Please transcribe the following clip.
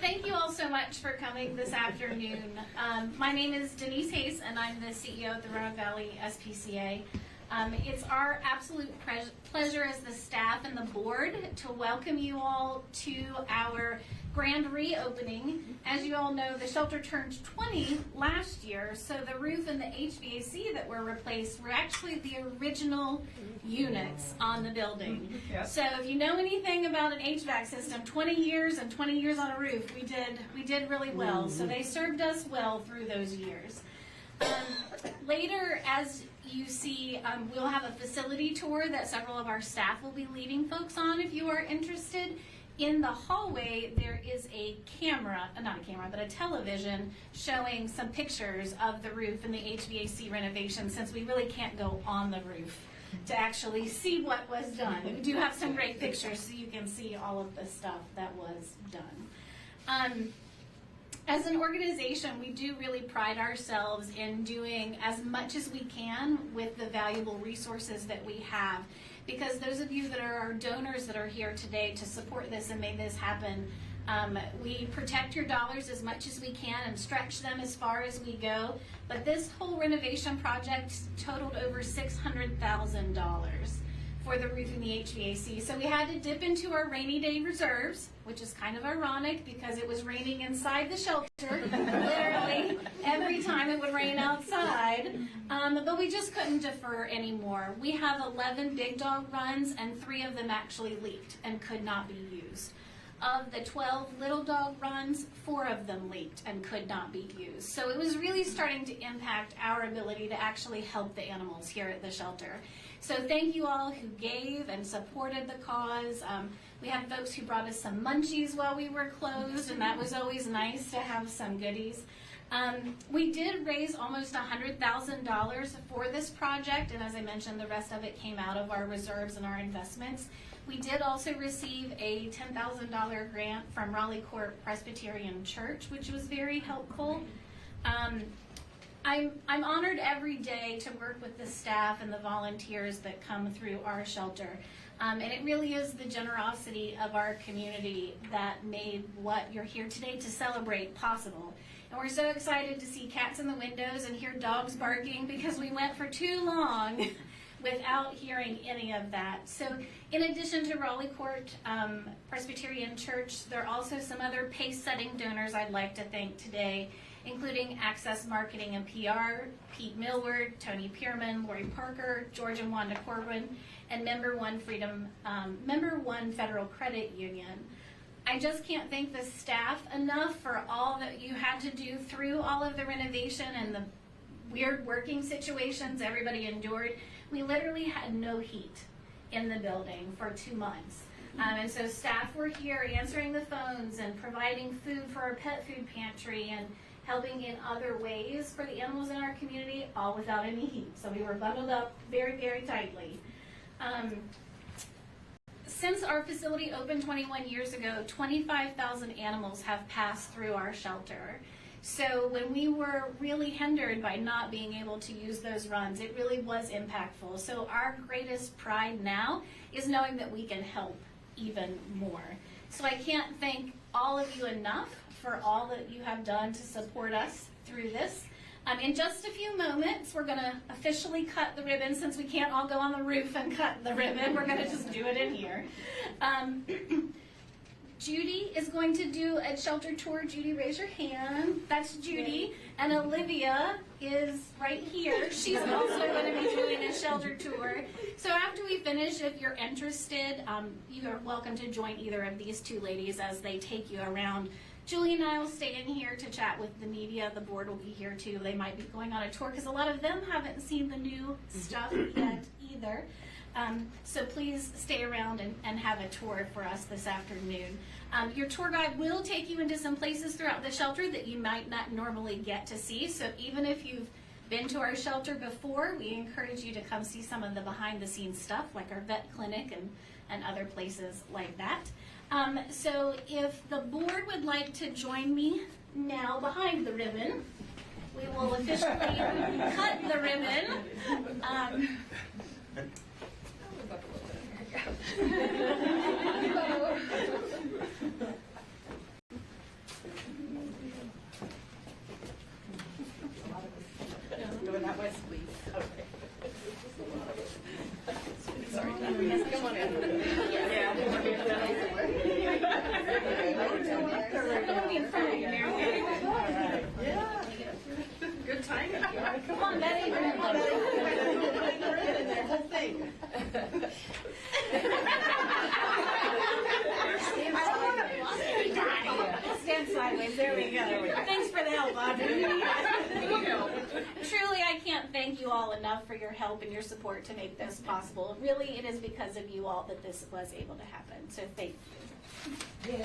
thank you all so much for coming this afternoon. My name is Denise Hayes, and I'm the CEO of the Roanoke Valley SPCA. It's our absolute pleasure as the staff and the board to welcome you all to our grand reopening. As you all know, the shelter turned 20 last year, so the roof and the HVAC that were replaced were actually the original units on the building. Yep. So if you know anything about an HVAC system, 20 years and 20 years on a roof, we did really well. So they served us well through those years. Later, as you see, we'll have a facility tour that several of our staff will be leading folks on if you are interested. In the hallway, there is a camera, not a camera, but a television showing some pictures of the roof and the HVAC renovation, since we really can't go on the roof to actually see what was done. We do have some great pictures so you can see all of the stuff that was done. As an organization, we do really pride ourselves in doing as much as we can with the valuable resources that we have. Because those of you that are our donors that are here today to support this and make this happen, we protect your dollars as much as we can and stretch them as far as we go. But this whole renovation project totaled over $600,000 for the roof and the HVAC. So we had to dip into our rainy day reserves, which is kind of ironic because it was raining inside the shelter, literally every time it would rain outside. But we just couldn't defer anymore. We have 11 big dog runs and 3 of them actually leaked and could not be used. Of the 12 little dog runs, 4 of them leaked and could not be used. So it was really starting to impact our ability to actually help the animals here at the shelter. So thank you all who gave and supported the cause. We had folks who brought us some munchies while we were closed, and that was always nice to have some goodies. We did raise almost $100,000 for this project, and as I mentioned, the rest of it came out of our reserves and our investments. We did also receive a $10,000 grant from Raleigh Court Presbyterian Church, which was very helpful. I'm honored every day to work with the staff and the volunteers that come through our shelter. And it really is the generosity of our community that made what you're here today to celebrate possible. And we're so excited to see cats in the windows and hear dogs barking because we went for too long without hearing any of that. So in addition to Raleigh Court Presbyterian Church, there are also some other pace-setting donors I'd like to thank today, including Access Marketing and PR, Pete Millward, Tony Pierman, Lori Parker, George and Wanda Corbin, and Member One Federal Credit Union. I just can't thank the staff enough for all that you had to do through all of the renovation and the weird working situations everybody endured. We literally had no heat in the building for 2 months. And so staff were here answering the phones and providing food for our pet food pantry and helping in other ways for the animals in our community, all without any heat. So we were bundled up very, very tightly. Since our facility opened 21 years ago, 25,000 animals have passed through our shelter. So when we were really hindered by not being able to use those runs, it really was impactful. So our greatest pride now is knowing that we can help even more. So I can't thank all of you enough for all that you have done to support us through this. In just a few moments, we're going to officially cut the ribbon. Since we can't all go on the roof and cut the ribbon, we're going to just do it in here. Judy is going to do a shelter tour. Judy, raise your hand. That's Judy. And Olivia is right here. She's also going to be doing a shelter tour. So after we finish, if you're interested, you are welcome to join either of these 2 ladies as they take you around. Julie and I will stay in here to chat with the media. The board will be here too. They might be going on a tour because a lot of them haven't seen the new stuff yet either. So please stay around and have a tour for us this afternoon. Your tour guide will take you into some places throughout the shelter that you might not normally get to see. So even if you've been to our shelter before, we encourage you to come see some of the behind the scenes stuff like our vet clinic and other places like that. So if the board would like to join me now behind the ribbon, we will officially cut the ribbon. Sorry. Come on in. Yeah. Good timing. Come on, Betty. Stand sideways. There we go. Thanks for the help, Audrey. Truly, I can't thank you all enough for your help and your support to make this possible. Really, it is because of you all that this was able to happen. So thank you.